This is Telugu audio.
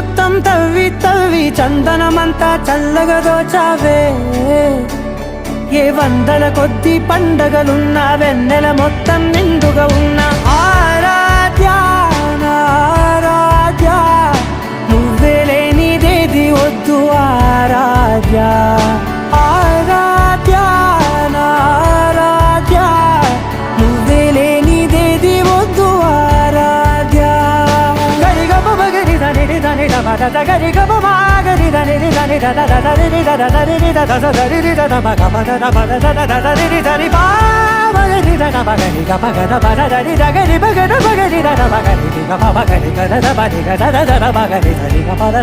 మొత్తం తవ్వి తవ్వి చందనమంతా చల్లగా దోచావే ఏ వందల కొద్ది పండగలున్న వెన్నెల మొత్తం నిండుగా ఉన్న ఆరాధ్య నా ఆరాధ్య నువ్వే లేనిదేది వద్దు ఆరాధ్య ఆరాధ్య నా ఆరాధ్య నువ్వే లేనిదేది వద్దు ఆరాధ్య గరిగ బగరి దని దని దమద గరిగ బగరి దని దని దద దరి దద దరి దద దరి దద బగ బద బద దద దరి దరి బా బగరి దద బగరి గ బగ బద దరి దగరి బగర బగరి దద బగరి గ బగరి గ దద బగరి గ దద దద బగరి దరి గ బద